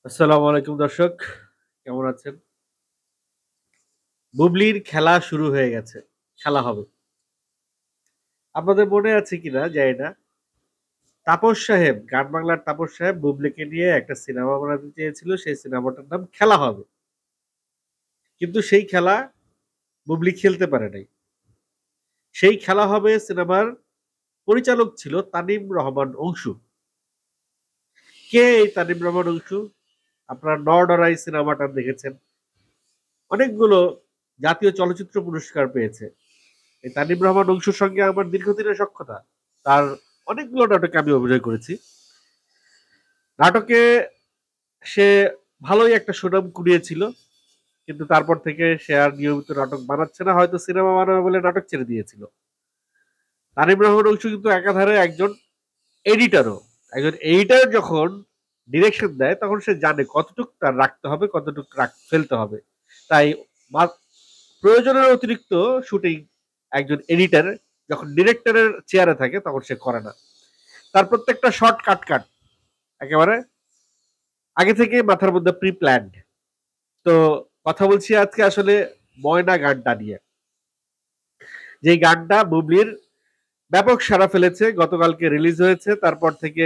আসসালামু আলাইকুম দর্শক, কেমন আছেন? বুবলির খেলা শুরু হয়ে গেছে। খেলা হবে। আপনাদের মনে আছে কিনা জানি না। তাপস সাহেব, গান বাংলার তাপস সাহেব বুবলিকে নিয়ে একটা সিনেমা বানাতে চেয়েছিল। সেই সিনেমাটার নাম খেলা হবে। কিন্তু সেই খেলা বুবলি খেলতে পারে নাই। সেই খেলা হবে সিনেমার পরিচালক ছিল তানিম রহমান অংশু। কে এই তানিম রহমান অংশু? আপনারা নরডরাই সিনেমাটা দেখেছেন। অনেকগুলো জাতীয় চলচ্চিত্র পুরস্কার পেয়েছে। এই তানিম রহমান অংশুর সঙ্গে আমার দীর্ঘদিনের সখ্যতা। তার অনেকগুলো নাটকে আমি অভিনয় করেছি। নাটকে সে ভালোই একটা সুনাম কুড়িয়েছিল, কিন্তু তারপর থেকে সে আর নিয়মিত নাটক বানাচ্ছে না, হয়তো সিনেমা বানাবে বলে নাটক ছেড়ে দিয়েছিল। তানিম রহমান অংশু কিন্তু একাধারে একজন এডিটারও। একজন এডিটার যখন ডিরেকশন দেয় তখন সে জানে কতটুক তার রাখতে হবে, কতটুক ফেলতে হবে। তাই প্রয়োজনের অতিরিক্ত শুটিং একজন এডিটার যখন ডিরেক্টরের চেয়ারে থাকে তখন সে করে না। তার প্রত্যেকটা শর্ট কাট একেবারে আগে থেকে মাথার মধ্যে প্রি প্ল্যান্ড। তো কথা বলছি আজকে আসলে ময়না গানটা নিয়ে। যে গানটা বুবলির ব্যাপক সাড়া ফেলেছে, গতকালকে রিলিজ হয়েছে। তারপর থেকে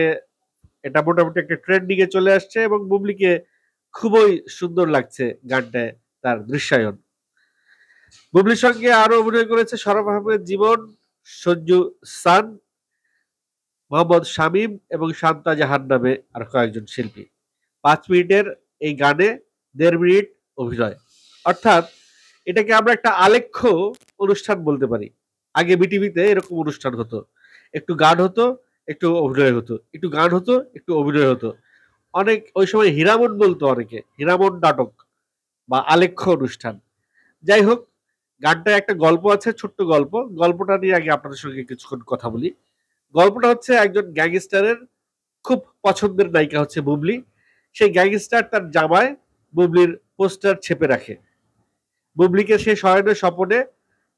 এটা মোটামুটি একটা ট্রেন্ডিং এ চলে আসছে এবং বুবলিকে খুবই সুন্দর লাগছে গানটায়, তার দৃশ্যায়ন। বুবলির সঙ্গে আরো অভিনয় করেছে শরফ আহমেদ জীবন, সঞ্জু সান, মোহাম্মদ শামীম এবং শান্তা জাহান নামে আর কয়েকজন শিল্পী। 5 মিনিটের এই গানে 1.5 মিনিট অভিনয়, অর্থাৎ এটাকে আমরা একটা আলেখ্য অনুষ্ঠান বলতে পারি। আগে বিটিভিতে এরকম অনুষ্ঠান হতো, একটু গান হতো, একটু অভিনয় হতো, একটু গান হতো, একটু অভিনয় হতো। অনেক ওই সময় হীরামন বলতো, অনেকে হীরামন নাটক বা আলেখ্য অনুষ্ঠান। যাই হোক, গানটা একটা গল্প আছে, ছোট্ট গল্প। গল্পটা নিয়ে আগে আপনাদের সঙ্গে কিছুক্ষণ কথা বলি। গল্পটা হচ্ছে একজন গ্যাংস্টারের খুব পছন্দের নায়িকা হচ্ছে বুবলি। সেই গ্যাংস্টার তার জামায় বুবলির পোস্টার ছেপে রাখে। বুবলিকে সে শয়নে স্বপনে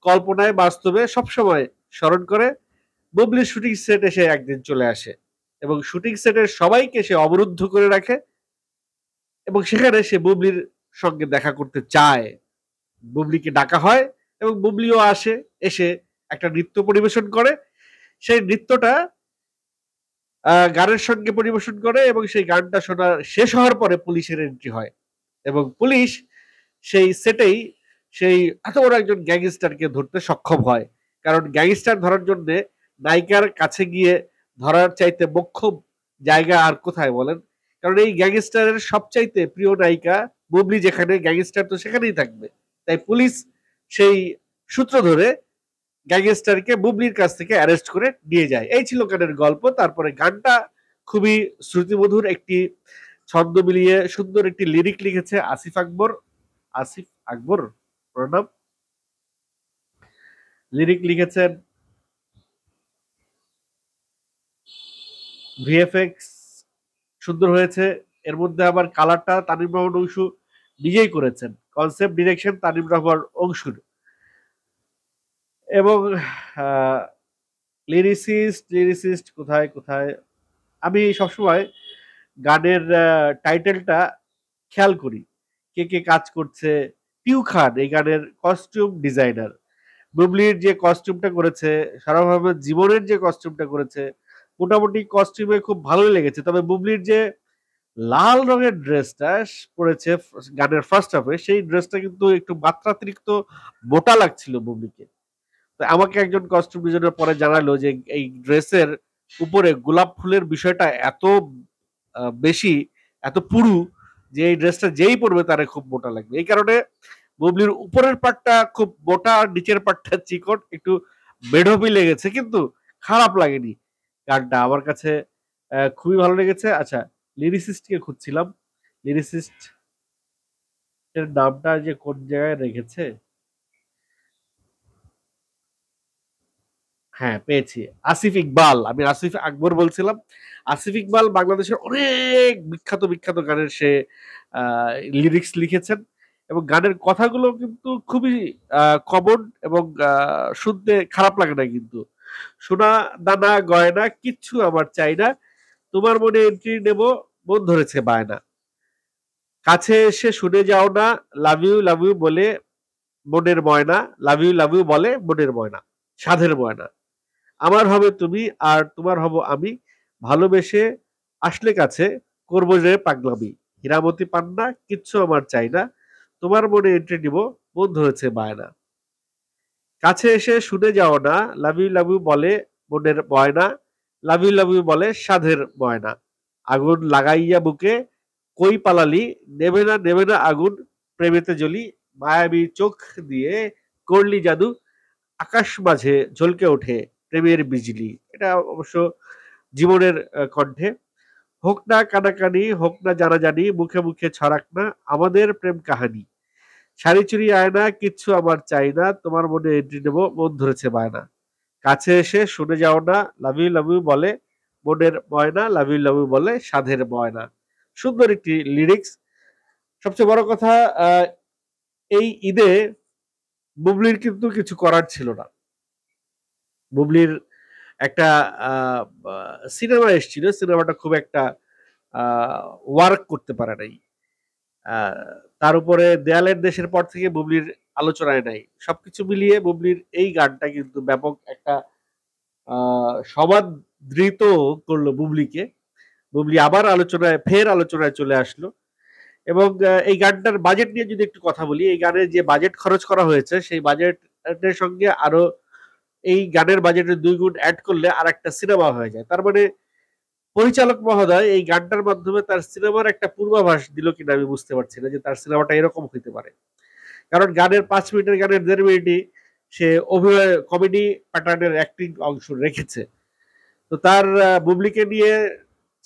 কল্পনায় বাস্তবে সবসময় স্মরণ করে। বুবলির শুটিং সেট এসে একদিন চলে আসে এবং শুটিং সেটের সবাইকে সে অবরুদ্ধ করে রাখে এবং সেখানে সে বুবলির সঙ্গে দেখা করতে চায়। বুবলিকে ডাকা হয় এবং বুবলিও আসে। এসে একটা নৃত্য পরিবেশন করে। সেই নৃত্যটা গানের সঙ্গে পরিবেশন করে এবং সেই গানটা শোনা শেষ হওয়ার পরে পুলিশের এন্ট্রি হয় এবং পুলিশ সেই সেটেই সেই এত বড় একজন গ্যাংস্টারকে ধরতে সক্ষম হয়। কারণ গ্যাংস্টার ধরার জন্য নায়িকার কাছে গিয়ে ধরার চাইতে মোক্ষম জায়গা আর কোথায় বলেন? কারণ এই গ্যাংস্টারের সবচাইতে প্রিয় নায়িকা বুবলি, যেখানে গ্যাংস্টার তো সেখানেই থাকবে। তাই পুলিশ সেই সূত্র ধরে গ্যাংস্টারকে বুবলির কাছ থেকে অ্যারেস্ট করে নিয়ে যায়। এই ছিল গানের গল্প। তারপরে গানটা খুবই শ্রুতিমধুর একটি ছন্দ মিলিয়ে সুন্দর একটি লিরিক লিখেছে আসিফ আকবর। আসিফ আকবর প্রণাম। লিরিক লিখেছেন ভিএফএক্স, সুন্দর হয়েছে। এর মধ্যে আবার কালারটা তানিম রহমান অংশু নিজেই করেছেন। কনসেপ্ট ডিরেকশন তানিম রহমান অংশুর। এবং লিরিসিস্ট কোথায় কোথায়, আমি সবসময় গানের টাইটেলটা খেয়াল করি, কে কে কাজ করছে। পিউ খান এই গানের কস্টিউম ডিজাইনার। বুবলির যে কস্টিউমটা করেছে, সারা আহমেদ জীবনের যে কস্টিউমটা করেছে, মোটামুটি কস্টিউমে খুব ভালোই লেগেছে। তবে বুবলির যে লাল রঙের ড্রেসটা পরেছে গানের ফার্স্ট হাফে, সেই ড্রেসটা কিন্তু একটু মাত্রাতিরিক্ত মোটা লাগছিল বুবলিকে। তো আমাকে একজন কস্টিউম ডিজাইনার পরে জানালো যে এই ড্রেসের উপরে গোলাপ ফুলের বিষয়টা এত বেশি, এত পুরু, যে এই ড্রেসটা যেই পরবে তারে খুব মোটা লাগবে। এই কারণে বুবলির উপরের পাটটা খুব মোটা, নিচের পাটটা চিকন, একটু বেঢপই লেগেছে, কিন্তু খারাপ লাগেনি। গানটা আমার কাছে খুবই ভালো লেগেছে। আচ্ছা, লিরিসিস্ট কে খুঁজছিলাম। লিরিসিস্ট এর নামটা যে কোন জায়গায় রেখেছে, হ্যাঁ পেয়েছি। আসিফ ইকবাল, আমি আসিফ আকবর বলছিলাম। আসিফ ইকবাল বাংলাদেশের অনেক বিখ্যাত বিখ্যাত গানের সে লিরিক্স লিখেছেন এবং গানের কথাগুলো কিন্তু খুবই কমন এবং শুনতে খারাপ লাগে না। কিন্তু সোনা দানা গয়না কিচ্ছু আমার চাই না, তোমার মনে এন্ট্রি নেব, মন ধরেছে বায়না। কাছে এসে শুনে যাও না, লাভ ইউ বলে মনের ময়না, লাভ ইউ বলে মনের ময়না, সাধের ময়না। আমার হবে তুমি আর তোমার হব আমি, ভালোবেসে আসলে কাছে করবো যে পাগলামি। হীরামতি পান্না, কিচ্ছু আমার চাই না, তোমার মনে এন্ট্রি নিব, মন ধরেছে বায়না। কাছে এসে শুনে যাও না, লাভ ইউ বলে মনের ময়না, লাভ ইউ বলে সাধের ময়না। আগুন লাগাইয়া বুকে কই পালালি, নেবে না আগুন, প্রেমেতে জ্বলি, মায়াবী চোখ দিয়ে করলি জাদু, আকাশ মাঝে ঝলকে ওঠে প্রেমের বিজলি। এটা অবশ্য জীবনের কণ্ঠে। হোক না কানাকানি, হোক না জানাজানি, মুখে মুখে ছড়াক না আমাদের প্রেম কাহানি। শাড়ি চুরি আয়না, কিচ্ছু আমার চাই না, তোমার মনে এন্ট্রি নেব, মন ধরেছে বায়না। কাছে এসে শুনে যাও না, লাভ ইউ বলে মনের ময়না, লাভ ইউ বলে সাধের ময়না। সুন্দর একটি লিরিক্স। সবচেয়ে বড় কথা, এই ঈদে বুবলির কিন্তু কিছু করার ছিল না। বুবলির একটা সিনেমা এসেছিল, সিনেমাটা খুব একটা ওয়ার্ক করতে পারে নাই। তার উপরে দেয়ালের দেশের পর থেকে বুবলির আলোচনায় নাই। সবকিছু মিলিয়ে বুবলির এই গানটা কিন্তু ব্যাপক একটা সমাদৃত করলো বুবলিকে। বুবলি আবার ফের আলোচনায় চলে আসলো। এবং এই গানটার বাজেট নিয়ে যদি একটু কথা বলি, এই গানের যে বাজেট খরচ করা হয়েছে সেই বাজেটের সঙ্গে আরো এই গানের বাজেটের 2 গুণ অ্যাড করলে আর একটা সিনেমা হয়ে যায়। তার মানে পরিচালক মহোদয় এই গানটার মাধ্যমে তার সিনেমার একটা পূর্বাভাস দিল কিনা আমি বুঝতে পারছি না, যে তার সিনেমাটা এরকম হইতে পারে। কারণ গানের 5 মিনিটের গানের 1.5 মিনিটই সে অভিনয় কমেডি প্যাটার্নের অ্যাক্টিং অংশ রেখেছে। তো তার বুবলিকে নিয়ে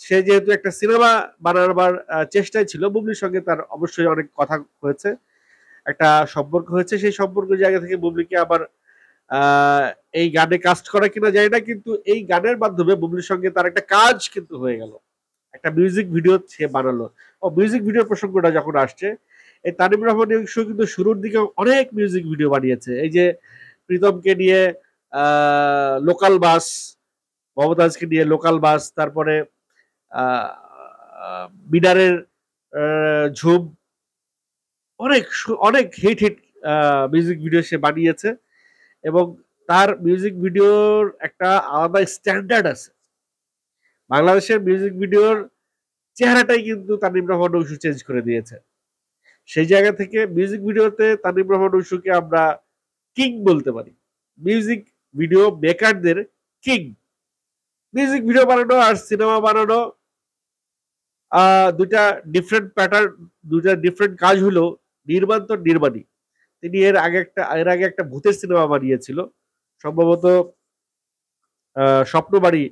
সে যেহেতু একটা সিনেমা বানাবার চেষ্টায় ছিল, বুবলির সঙ্গে তার অবশ্যই অনেক কথা হয়েছে, একটা সম্পর্ক হয়েছে। সেই সম্পর্কের জায়গা থেকে বুবলিকে আবার এই গানে কাস্ট করা কিনা যায় না, কিন্তু এই গানের মাধ্যমে বুবলির সঙ্গে তার একটা কাজ কিন্তু হয়ে গেল। একটা মিউজিক ভিডিও সে বানালো। ও মিউজিক ভিডিওর প্রসঙ্গটা যখন আসছে, এই তানিম রহমান ইংসু কিন্তু শুরুর দিকে অনেক মিউজিক ভিডিও বানিয়েছে। এই যে প্রীতমকে নিয়ে লোকাল বাস, মমতাজকে নিয়ে লোকাল বাস, তারপরে বিডারের ঝুম, অনেক অনেক হিট হিট মিউজিক ভিডিও সে বানিয়েছে। এবং তার মিউজিক ভিডিওর একটা আলাদা স্ট্যান্ডার্ড আছে। বাংলাদেশের মিউজিক ভিডিওর চেহারাটাই কিন্তু তানিম রহমান অংশু চেঞ্জ করে দিয়েছে। সেই জায়গা থেকে মিউজিক ভিডিওতে তানিম রহমান অংশুকে আমরা কিং বলতে পারি, মিউজিক ভিডিও মেকারদের কিং। মিউজিক ভিডিও বানানো আর সিনেমা বানানো দুটা ডিফারেন্ট প্যাটার্ন, দুটা ডিফারেন্ট কাজ হলো। নির্মাণ তো নির্মাণই। তিনি এর আগে একটা ভূতের সিনেমা বানিয়েছিল, সম্ভবত স্বপ্নবাড়ি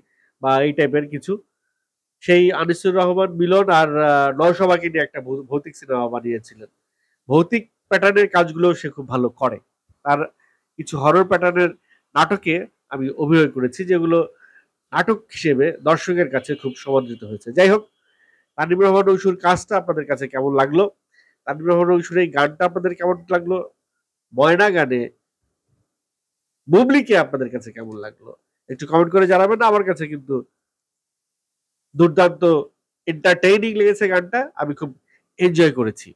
বা এই টাইপের কিছু। সেই আনিসুর রহমান মিলন আর নয়শোবাকে নিয়ে একটা ভৌতিক সিনেমা বানিয়েছিলেন। ভৌতিক প্যাটার্নের কাজগুলো সে খুব ভালো করে। তার কিছু হরর প্যাটার্নের নাটকে আমি অভিনয় করেছি, যেগুলো নাটক হিসেবে দর্শকের কাছে খুব সমাদৃত হয়েছে। যাই হোক, তানিম রহমান অংশুর কাজটা আপনাদের কাছে কেমন লাগলো, তানিম রহমান অংশুর এই গানটা আপনাদের কেমন লাগলো, ময়না গানে বুবলিকে আপনাদের কাছে কেমন লাগলো, একটু কমেন্ট করে জানাবেন। আমার কাছে কিন্তু দুর্দান্ত এন্টারটেইনিং লেগেছে গানটা, আমি খুব এনজয় করেছি।